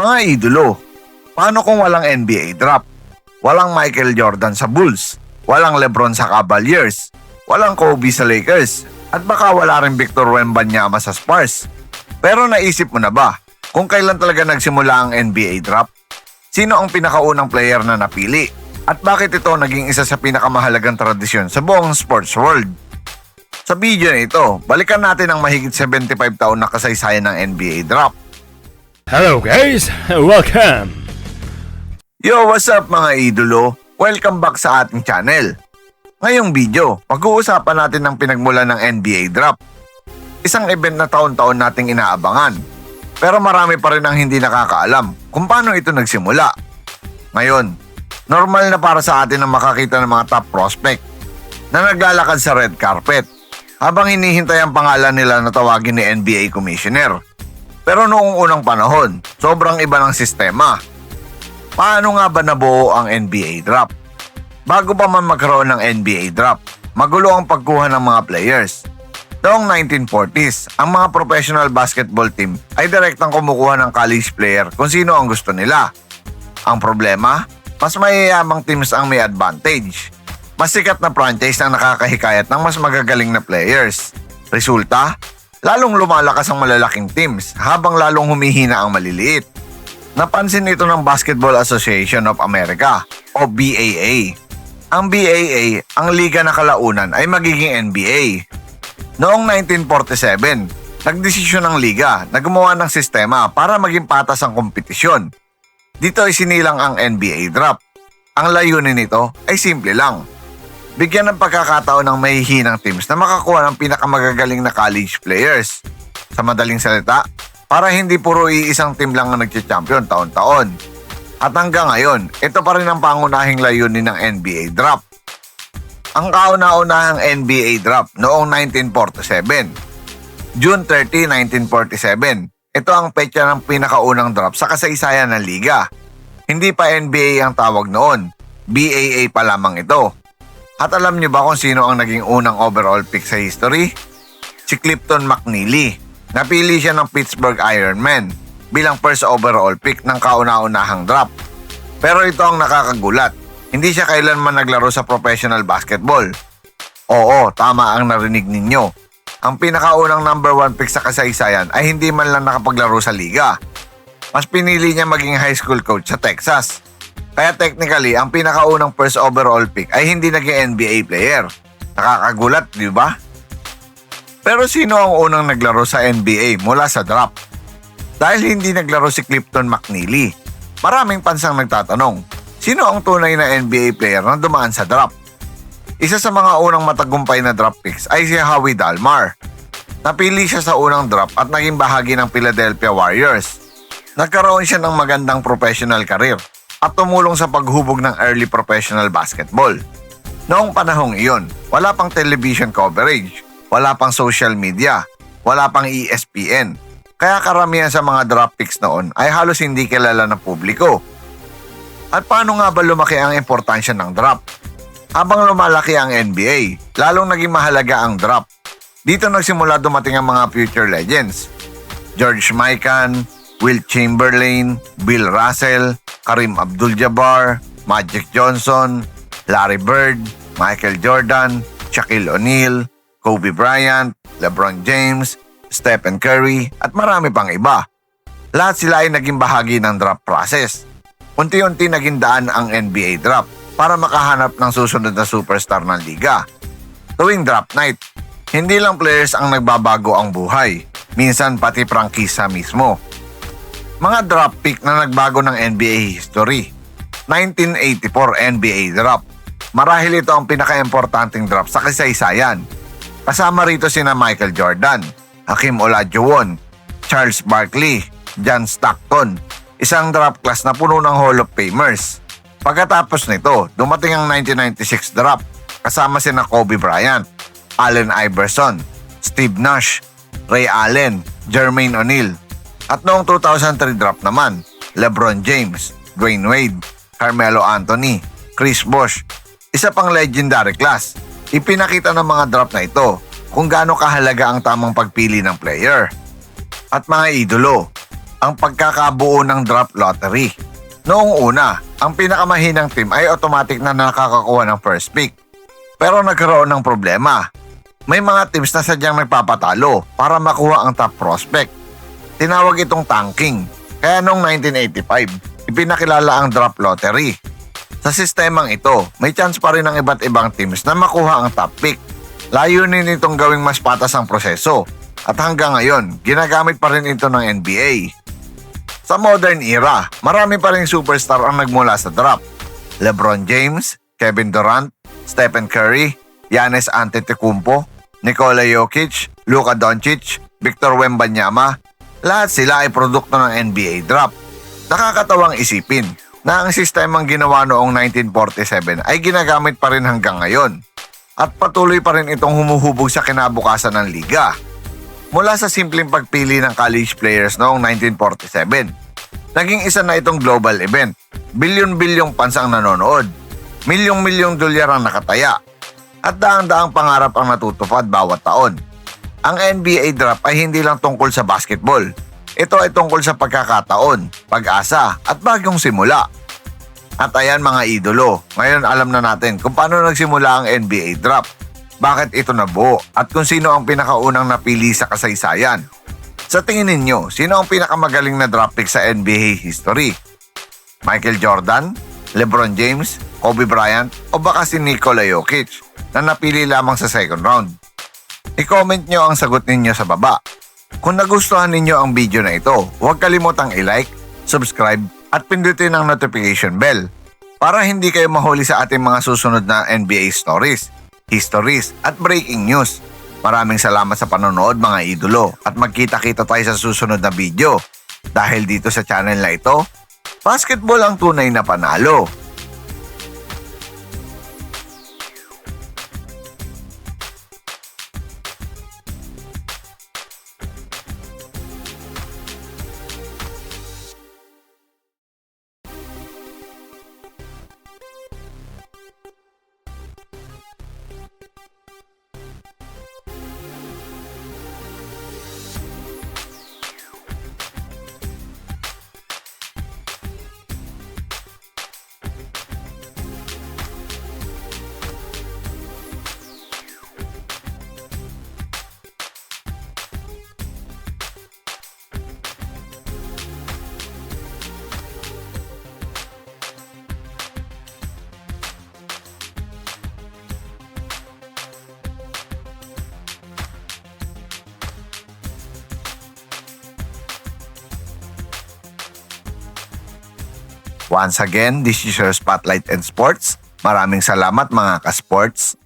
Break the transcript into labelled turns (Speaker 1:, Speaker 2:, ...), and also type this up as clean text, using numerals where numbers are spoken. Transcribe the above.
Speaker 1: Mga idolo, paano kung walang NBA draft? Walang Michael Jordan sa Bulls, walang LeBron sa Cavaliers, walang Kobe sa Lakers, at baka wala rin Victor Wembanyama sa Spurs. Pero naisip mo na ba kung kailan talaga nagsimula ang NBA draft? Sino ang pinakaunang player na napili? At bakit ito naging isa sa pinakamahalagang tradisyon sa buong sports world? Sa video na ito, balikan natin ang mahigit 75 taon na kasaysayan ng NBA draft.
Speaker 2: Hello guys, welcome!
Speaker 1: Yo, what's up mga idolo? Welcome back sa ating channel. Ngayong video, pag-uusapan natin ang pinagmulan ng NBA draft. Isang event na taon-taon nating inaabangan. Pero marami pa rin ang hindi nakakaalam kung paano ito nagsimula. Ngayon, normal na para sa atin ang makakita ng mga top prospect na naglalakad sa red carpet habang hinihintay ang pangalan nila na tawagin ni NBA Commissioner. Pero noong unang panahon, sobrang iba ng sistema. Paano nga ba nabuo ang NBA draft? Bago pa man magkaroon ng NBA draft, magulo ang pagkuha ng mga players. Noong 1940s, ang mga professional basketball team ay direktang kumukuha ng college player kung sino ang gusto nila. Ang problema, mas mayayamang teams ang may advantage. Mas sikat na franchise ang nakakahikayat ng mas magagaling na players. Resulta, lalong lumalakas ang malalaking teams habang lalong humihina ang maliliit. Napansin ito ng Basketball Association of America o BAA. Ang BAA, ang liga na kalaunan ay magiging NBA. Noong 1947, nagdesisyon ng liga na gumawa ng sistema para maging patas ang kompetisyon. Dito ay sinilang ang NBA draft. Ang layunin nito ay simple lang. Bigyan ng pagkakataon ng mahihinang teams na makakuha ng pinakamagagaling na college players. Sa madaling salita, para hindi puro iisang team lang ang nagche-champion taon-taon. At hanggang ngayon, ito pa rin ang pangunahing layunin ng NBA draft. Ang kauna-unahang NBA draft noong 1947. June 30, 1947. Ito ang petsa ng pinakaunang draft sa kasaysayan ng liga. Hindi pa NBA ang tawag noon. BAA pa lamang ito. At alam niyo ba kung sino ang naging unang overall pick sa history? Si Clifton McNeely. Napili siya ng Pittsburgh Ironmen bilang first overall pick ng kauna-unahang draft. Pero ito ang nakakagulat. Hindi siya kailanman naglaro sa professional basketball. Oo, tama ang narinig ninyo. Ang pinakaunang number 1 pick sa kasaysayan ay hindi man lang nakapaglaro sa liga. Mas pinili niya maging high school coach sa Texas. Kaya technically, ang pinakaunang first overall pick ay hindi naging NBA player. Nakakagulat, di ba? Pero sino ang unang naglaro sa NBA mula sa draft? Dahil hindi naglaro si Clifton McNeely, maraming pansang nagtatanong, sino ang tunay na NBA player na dumaan sa draft? Isa sa mga unang matagumpay na draft picks ay si Howie Dalmar. Napili siya sa unang draft at naging bahagi ng Philadelphia Warriors. Nagkaroon siya ng magandang professional career at tumulong sa paghubog ng early professional basketball. Noong panahong iyon, wala pang television coverage, wala pang social media, wala pang ESPN. Kaya karamihan sa mga draft picks noon ay halos hindi kilala ng publiko. At paano nga ba lumaki ang importansya ng draft? Habang lumalaki ang NBA, lalong naging mahalaga ang draft. Dito nagsimula dumating ang mga future legends. George Mikan, Wilt Chamberlain, Bill Russell, Kareem Abdul-Jabbar, Magic Johnson, Larry Bird, Michael Jordan, Shaquille O'Neal, Kobe Bryant, LeBron James, Stephen Curry, at marami pang iba. Lahat sila ay naging bahagi ng draft process. Unti-unti naging daan ang NBA draft para makahanap ng susunod na superstar ng liga. Tuwing draft night, hindi lang players ang nagbabago ang buhay, minsan pati prangkisa mismo. Mga draft pick na nagbago ng NBA history. 1984 NBA draft. Marahil ito ang pinaka-importanting draft sa kasaysayan. Kasama rito sina Michael Jordan, Hakeem Olajuwon, Charles Barkley, John Stockton, isang draft class na puno ng Hall of Famers. Pagkatapos nito, dumating ang 1996 draft, kasama sina Kobe Bryant, Allen Iverson, Steve Nash, Ray Allen, Jermaine O'Neal. At noong 2003 draft naman, LeBron James, Dwayne Wade, Carmelo Anthony, Chris Bosh, isa pang legendary class. Ipinakita ng mga draft na ito kung gaano kahalaga ang tamang pagpili ng player. At mga idolo, ang pagkakabuo ng draft lottery. Noong una, ang pinakamahinang team ay automatic na nakakakuha ng first pick. Pero nagkaroon ng problema. May mga teams na sadyang nagpapatalo para makuha ang top prospect. Tinawag itong tanking. Kaya noong 1985, ipinakilala ang draft lottery. Sa sistemang ito, may chance pa rin ng iba't ibang teams na makuha ang top pick. Layunin itong gawing mas patas ang proseso. At hanggang ngayon, ginagamit pa rin ito ng NBA. Sa modern era, marami pa rin superstar ang nagmula sa draft. LeBron James, Kevin Durant, Stephen Curry, Giannis Antetokounmpo, Nikola Jokic, Luka Doncic, Victor Wembanyama, lahat sila ay produkto ng NBA draft. Nakakatawang isipin na ang sistemang ginawa noong 1947 ay ginagamit pa rin hanggang ngayon at patuloy pa rin itong humuhubog sa kinabukasan ng liga. Mula sa simpleng pagpili ng college players noong 1947, naging isa na itong global event. Bilyon-bilyong fans ang nanonood, milyong-milyong dolyar ang nakataya, at daang-daang pangarap ang natutupad bawat taon. Ang NBA draft ay hindi lang tungkol sa basketball. Ito ay tungkol sa pagkakataon, pag-asa, at bagong simula. At ayan mga idolo, ngayon alam na natin kung paano nagsimula ang NBA draft, bakit ito nabuo, at kung sino ang pinakaunang napili sa kasaysayan. Sa tingin ninyo, sino ang pinakamagaling na draft pick sa NBA history? Michael Jordan, LeBron James, Kobe Bryant, o baka si Nikola Jokic na napili lamang sa second round? I-comment nyo ang sagot ninyo sa baba. Kung nagustuhan ninyo ang video na ito, huwag kalimutang i-like, subscribe, at pindutin ang notification bell para hindi kayo mahuli sa ating mga susunod na NBA stories, histories, at breaking news. Maraming salamat sa panonood mga idolo at magkita-kita tayo sa susunod na video. Dahil dito sa channel na ito, basketball ang tunay na panalo. Once again, this is your Spotlight and Sports. Maraming salamat mga ka-sports.